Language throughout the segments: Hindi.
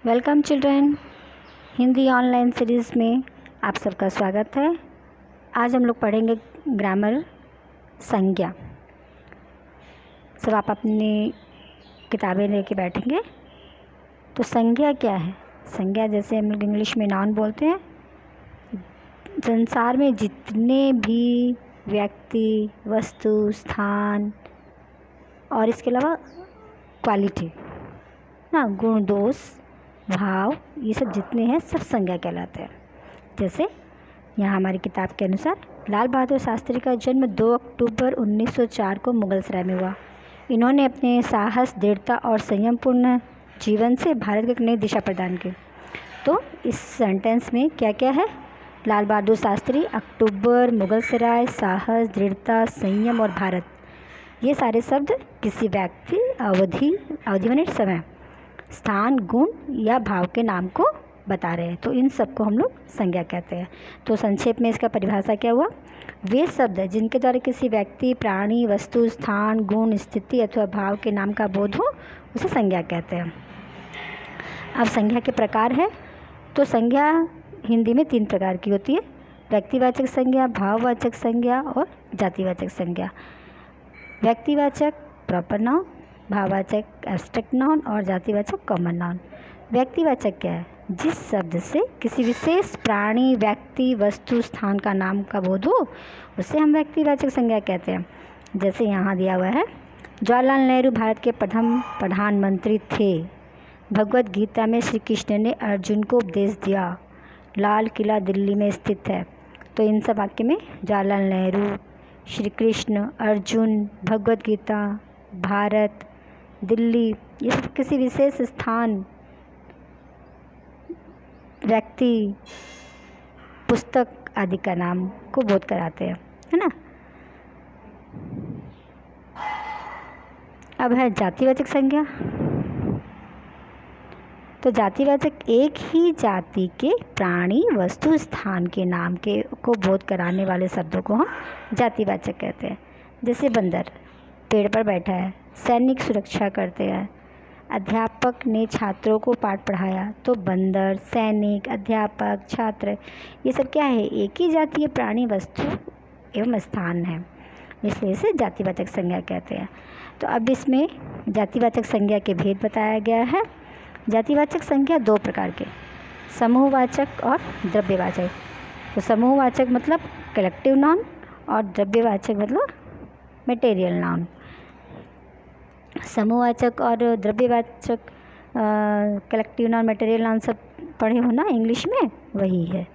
Welcome children, Hindi online series में आप सबका स्वागत है। आज हम लोग पढ़ेंगे ग्रामर संज्ञा। सब आप अपनी किताबें लेके बैठेंगे। तो संज्ञा क्या है? संज्ञा जैसे हम लोग इंग्लिश में नाउन बोलते हैं। संसार में जितने भी व्यक्ति, वस्तु, स्थान और इसके अलावा क्वालिटी ना, गुण, दोष, भाव, ये सब जितने हैं सब संज्ञा कहलाते हैं। जैसे यहाँ हमारी किताब के अनुसार लाल बहादुर शास्त्री का जन्म 2 अक्टूबर 1904 को मुगलसराय में हुआ। इन्होंने अपने साहस, दृढ़ता और संयमपूर्ण जीवन से भारत को एक नई दिशा प्रदान की। तो इस सेंटेंस में क्या क्या है? लाल बहादुर शास्त्री, अक्टूबर, मुगलसराय, साहस, दृढ़ता, संयम और भारत। ये सारे शब्द किसी व्यक्ति, अवधि माने समय, स्थान, गुण या भाव के नाम को बता रहे हैं। तो इन सब को हम लोग संज्ञा कहते हैं। तो संक्षेप में इसका परिभाषा क्या हुआ? वे शब्द जिनके द्वारा किसी व्यक्ति, प्राणी, वस्तु, स्थान, गुण, स्थिति अथवा भाव के नाम का बोध हो उसे संज्ञा कहते हैं। अब संज्ञा के प्रकार है। तो संज्ञा हिंदी में 3 प्रकार की होती है: व्यक्तिवाचक संज्ञा, भाववाचक संज्ञा और जातिवाचक संज्ञा। व्यक्तिवाचक प्रॉपर नाउन, भाववाचक एब्स्ट्रैक्ट नाउन और जातिवाचक कॉमन नाउन। व्यक्तिवाचक क्या है? जिस शब्द से किसी विशेष प्राणी, व्यक्ति, वस्तु, स्थान का नाम का बोध हो उसे हम व्यक्तिवाचक संज्ञा कहते हैं। जैसे यहाँ दिया हुआ है, जवाहरलाल नेहरू भारत के प्रथम प्रधानमंत्री थे। भगवत गीता में श्री कृष्ण ने अर्जुन को उपदेश दिया। लाल किला दिल्ली में स्थित है। तो इन सब वाक्य में जवाहरलाल नेहरू, श्री कृष्ण, अर्जुन, भगवत गीता, भारत, दिल्ली, ये सब किसी विशेष स्थान, व्यक्ति, पुस्तक आदि का नाम को बोध कराते हैं, है ना। अब है जातिवाचक संज्ञा। तो जातिवाचक एक ही जाति के प्राणी, वस्तु, स्थान के नाम के को बोध कराने वाले शब्दों को हम जातिवाचक कहते हैं। जैसे बंदर पेड़ पर बैठा है, सैनिक सुरक्षा करते हैं, अध्यापक ने छात्रों को पाठ पढ़ाया। तो बंदर, सैनिक, अध्यापक, छात्र, ये सब क्या है? एक ही जातीय प्राणी, वस्तु एवं स्थान है, इसलिए इसे जातिवाचक संज्ञा कहते हैं। तो अब इसमें जातिवाचक संज्ञा के भेद बताया गया है। जातिवाचक संज्ञा 2 प्रकार के: समूहवाचक और द्रव्यवाचक। तो समूहवाचक मतलब कलेक्टिव नाउन और द्रव्यवाचक मतलब मटेरियल नाउन। समूहवाचक और द्रव्यवाचक, कलेक्टिव नाउन, मटेरियल नाउन सब पढ़े हो ना इंग्लिश में, वही है।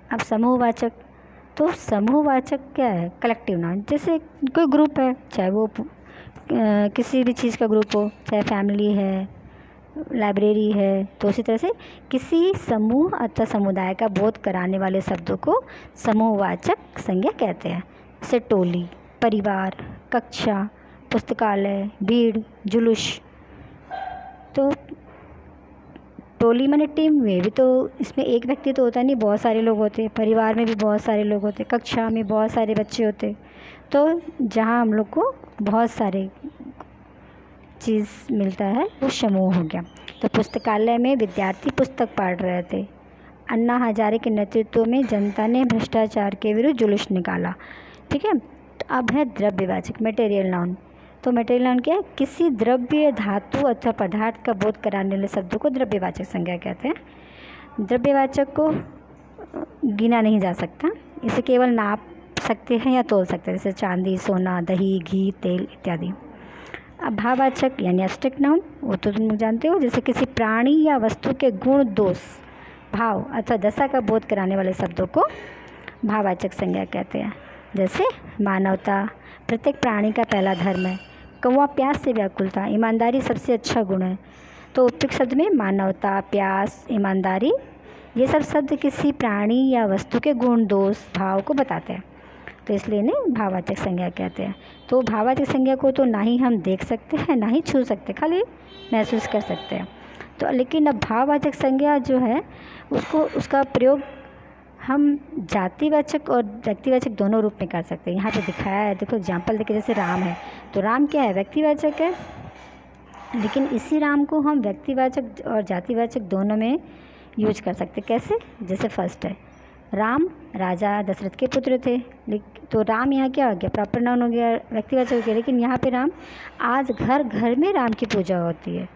अब समूहवाचक, तो समूहवाचक क्या है? Collective noun. जैसे कोई ग्रुप है, चाहे वो किसी भी चीज़ का ग्रुप हो, चाहे फैमिली है, लाइब्रेरी है, तो उसी तरह से किसी समूह अथवा समुदाय का बोध कराने वाले शब्दों को समूहवाचक संज्ञा कहते हैं। जैसे टोली, परिवार, कक्षा, पुस्तकालय, भीड़, जुलूस। तो टोली माने टीम में भी तो इसमें एक व्यक्ति तो होता नहीं, बहुत सारे लोग होते। परिवार में भी बहुत सारे लोग होते। कक्षा में बहुत सारे बच्चे होते। तो जहाँ हम लोग को बहुत सारे चीज़ मिलता है वो समूह हो गया। तो पुस्तकालय में विद्यार्थी पुस्तक पढ़ रहे थे। अन्ना हजारे के नेतृत्व में जनता ने भ्रष्टाचार के विरुद्ध जुलूस निकाला। ठीक है। तो अब है द्रव्यवाचक, मटेरियल नाउन। तो मटेरियल नाउन क्या है? किसी द्रव्य, धातु अथवा पदार्थ का बोध कराने वाले शब्दों को द्रव्यवाचक संज्ञा कहते हैं। द्रव्यवाचक को गिना नहीं जा सकता, इसे केवल नाप सकते हैं या तोल सकते हैं, जैसे चांदी, सोना, दही, घी, तेल इत्यादि। अब भाववाचक यानी एब्स्ट्रैक्ट नाउन, वो तो तुम जानते हो। जैसे किसी प्राणी या वस्तु के गुण, दोष, भाव अथवा दशा का बोध कराने वाले शब्दों को भाववाचक संज्ञा कहते हैं। जैसे मानवता प्रत्येक प्राणी का पहला धर्म है। कौवा प्यास से व्याकुलता, ईमानदारी सबसे अच्छा गुण है। तो उपयुक्त शब्द में मानवता, प्यास, ईमानदारी, ये सब शब्द किसी प्राणी या वस्तु के गुण, दोष, भाव को बताते हैं। तो इसलिए इन्हें भाववाचक संज्ञा कहते हैं। तो भाववाचक संज्ञा को तो ना ही हम देख सकते हैं, ना ही छू सकते, खाली महसूस कर सकते हैं। तो लेकिन अब भाववाचक संज्ञा जो है उसका प्रयोग हम जातिवाचक और व्यक्तिवाचक दोनों रूप में कर सकते हैं। यहाँ पे दिखाया है, देखो एग्जाम्पल देखिए, जैसे राम है तो राम क्या है, व्यक्तिवाचक है, लेकिन इसी राम को हम व्यक्तिवाचक और जातिवाचक दोनों में यूज कर सकते। कैसे, जैसे फर्स्ट है राम राजा दशरथ के पुत्र थे, तो राम यहाँ क्या हो गया, प्रॉपर नाउन हो गया, व्यक्तिवाचक हो गया। लेकिन यहाँ पे राम, आज घर घर में राम की पूजा होती है,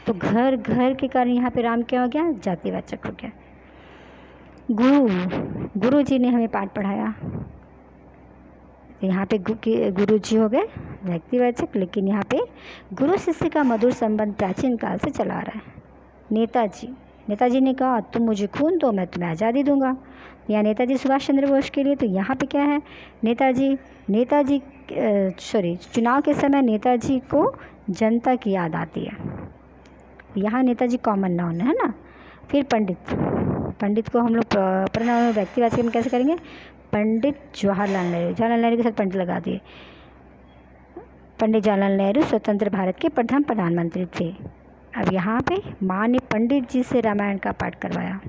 तो घर घर के कारण यहाँ पे राम क्या हो गया, जातिवाचक हो गया। गुरु जी ने हमें पाठ पढ़ाया, यहाँ पे गुरु जी हो गए व्यक्तिवाचक, लेकिन यहाँ पे गुरु शिष्य का मधुर संबंध प्राचीन काल से चला आ रहा है। नेताजी ने कहा तुम मुझे खून दो मैं तुम्हें आज़ादी दूंगा, या नेताजी सुभाष चंद्र बोस के लिए, तो यहाँ पे क्या है, नेताजी चुनाव के समय नेताजी को जनता की याद आती है, यहाँ नेताजी कॉमन नाउन है ना। फिर पंडित को हम लोग प्रॉपर व्यक्तिवाचक में कैसे करेंगे, पंडित जवाहरलाल नेहरू के साथ पंडित लगा दिए। पंडित जवाहरलाल नेहरू स्वतंत्र भारत के प्रथम प्रधानमंत्री थे। अब यहाँ पे माँ ने पंडित जी से रामायण का पाठ करवाया,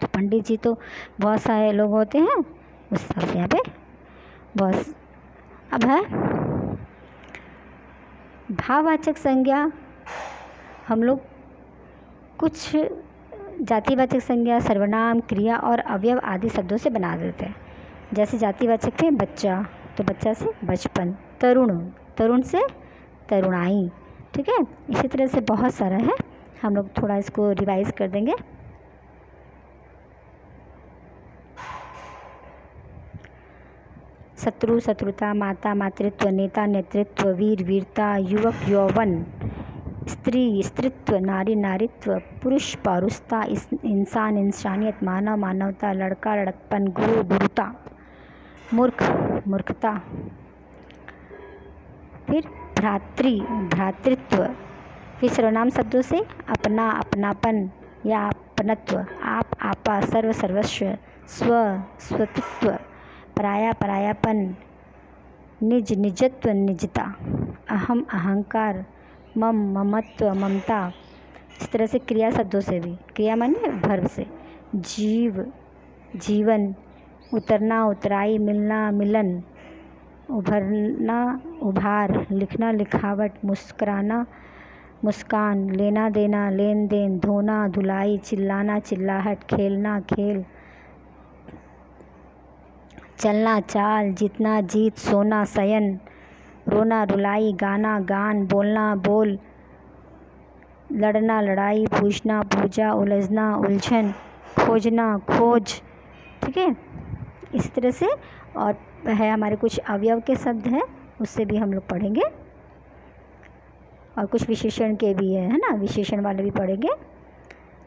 तो पंडित जी तो बहुत सारे लोग होते हैं, उस हिसाब से यहाँ पे बहुत। अब है भाववाचक संज्ञा, हम लोग कुछ जातिवाचक संज्ञा सर्वनाम, क्रिया और अवयव आदि शब्दों से बना देते हैं। जैसे जातिवाचक थे बच्चा, तो बच्चा से बचपन, तरुण से तरुणाई, ठीक है। इसी तरह से बहुत सारा है, हम लोग थोड़ा इसको रिवाइज कर देंगे। शत्रु शत्रुता, माता मातृत्व, नेता नेतृत्व, वीर वीरता, युवक यौवन, स्त्री स्त्रीत्व, नारी नारीत्व, पुरुष पौरुषता, इंसान इंसानियत, मानव मानवता, लड़का लड़कपन, गुरु गुरुता, मूर्ख मूर्खता। फिर भ्रातृत्व, फिर सर्वनाम शब्दों से अपना अपनापन या अपनत्व, आप आपा, सर्व सर्वस्व, स्वत्व, पराया परायापन, निज निजत्व निजता, अहम अहंकार, मम ममत्व ममता। इस तरह से क्रिया शब्दों से भी, क्रिया माने वर्ब से, जीवन, उतरना उतराई, मिलना मिलन, उभरना उभार, लिखना लिखावट, मुस्कुराना मुस्कान, लेना देना लेन देन, धोना धुलाई, चिल्लाना चिल्लाहट, खेलना खेल, चलना चाल, जीतना जीत, सोना शयन, रोना रुलाई, गाना गान, बोलना बोल, लड़ना लड़ाई, पूछना पूजा, उलझना उलझन, खोजना खोज, ठीक है। इस तरह से और है हमारे कुछ अवयव के शब्द हैं, उससे भी हम लोग पढ़ेंगे, और कुछ विशेषण के भी है ना, विशेषण वाले भी पढ़ेंगे।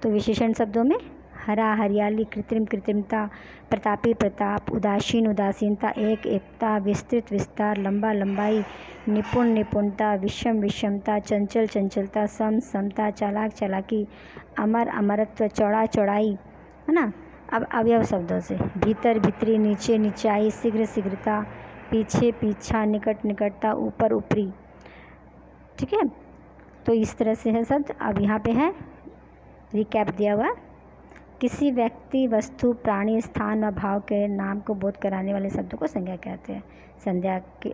तो विशेषण शब्दों में हरा हरियाली, कृत्रिम कृत्रिमता, प्रतापी प्रताप, उदासीन उदासीनता, एकता, विस्तृत विस्तार, लंबा लंबाई, निपुण निपुणता, विषम विषमता, चंचल चंचलता, समता, चालाक चालाकी, अमर अमरत्व, चौड़ा चौड़ाई, है ना। अब अवयव शब्दों से भीतर भीतरी, नीचे नीचाई, शीघ्र शीघ्रता, पीछे पीछा, निकट निकटता, ऊपर ऊपरी, ठीक है। तो इस तरह से है शब्द। अब यहाँ पे है रिकैप दिया हुआ, किसी व्यक्ति वस्तु प्राणी स्थान व भाव के नाम को बोध कराने वाले शब्दों को संज्ञा कहते हैं।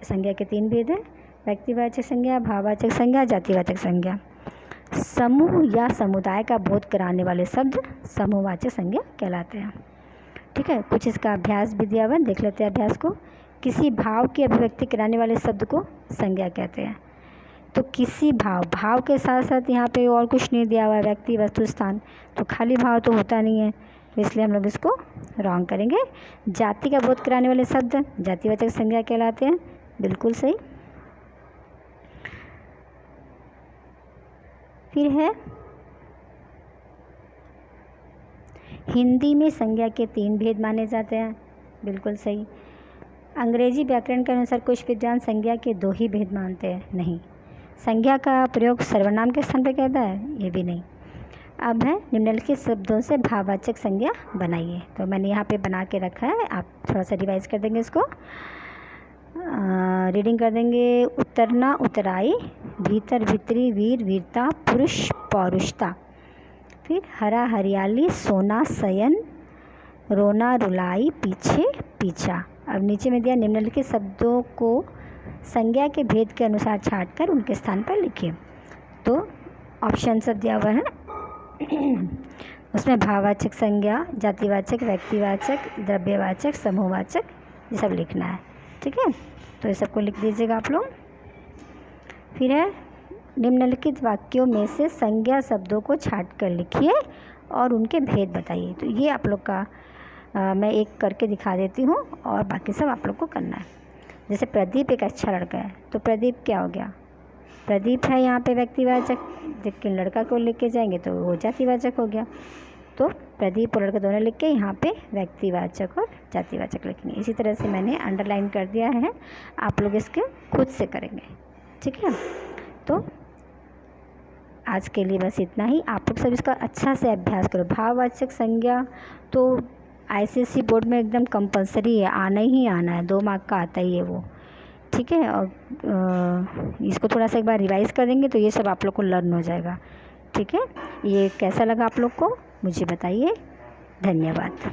संज्ञा के 3 भेद हैं, व्यक्तिवाचक संज्ञा, भाववाचक संज्ञा, जातिवाचक संज्ञा। समूह या समुदाय का बोध कराने वाले शब्द समूहवाचक संज्ञा कहलाते हैं, ठीक है। कुछ इसका अभ्यास भी दिया हुआ, देख लेते हैं अभ्यास को। किसी भाव की अभिव्यक्ति कराने वाले शब्द को संज्ञा कहते हैं। तो किसी भाव के साथ साथ यहाँ पे और कुछ नहीं दिया हुआ है, व्यक्ति वस्तु स्थान, तो खाली भाव तो होता नहीं है, तो इसलिए हम लोग इसको रॉन्ग करेंगे। जाति का बोध कराने वाले शब्द जातिवाचक संज्ञा कहलाते हैं, बिल्कुल सही। फिर है हिंदी में संज्ञा के 3 भेद माने जाते हैं, बिल्कुल सही। अंग्रेजी व्याकरण के अनुसार कुछ विद्वान संज्ञा के 2 ही भेद मानते हैं, नहीं। संज्ञा का प्रयोग सर्वनाम के स्थान पर कहता है, ये भी नहीं। अब है निम्नलिखित शब्दों से भाववाचक संज्ञा बनाइए, तो मैंने यहाँ पे बना के रखा है, आप थोड़ा सा रिवाइज कर देंगे इसको, रीडिंग कर देंगे। उतरना उतराई, भीतर भीतरी, वीर वीरता, पुरुष पौरुषता। फिर हरा हरियाली, सोना शयन, रोना रुलाई पीछे पीछा। अब नीचे में दिया निम्नलिखित शब्दों को संज्ञा के भेद के अनुसार छांटकर उनके स्थान पर लिखिए। तो ऑप्शन सब दिया हुआ है उसमें भाववाचक संज्ञा, जातिवाचक, व्यक्तिवाचक, द्रव्यवाचक, समूहवाचक, ये सब लिखना है। ठीक है, तो ये सबको लिख दीजिएगा आप लोग। फिर है निम्नलिखित वाक्यों में से संज्ञा शब्दों को छांटकर लिखिए और उनके भेद बताइए। तो ये आप लोग का मैं एक करके दिखा देती हूँ और बाकी सब आप लोग को करना है। जैसे प्रदीप एक अच्छा लड़का है, तो प्रदीप क्या हो गया, प्रदीप है यहाँ पे व्यक्तिवाचक, लेकिन लड़का को लेके जाएंगे तो वो जातिवाचक हो गया। तो प्रदीप और लड़का दोनों लिख के यहाँ पे व्यक्तिवाचक और जातिवाचक लिखेंगे। इसी तरह से मैंने अंडरलाइन कर दिया है, आप लोग इसके खुद से करेंगे। ठीक है, तो आज के लिए बस इतना ही। आप लोग सब इसका अच्छा से अभ्यास करो। भाववाचक संज्ञा तो ICSE बोर्ड में एकदम कंपलसरी है, आना ही आना है, 2 मार्क का आता ही है वो। ठीक है, और इसको थोड़ा सा एक बार रिवाइज़ कर देंगे तो ये सब आप लोग को लर्न हो जाएगा। ठीक है, ये कैसा लगा आप लोग को मुझे बताइए। धन्यवाद।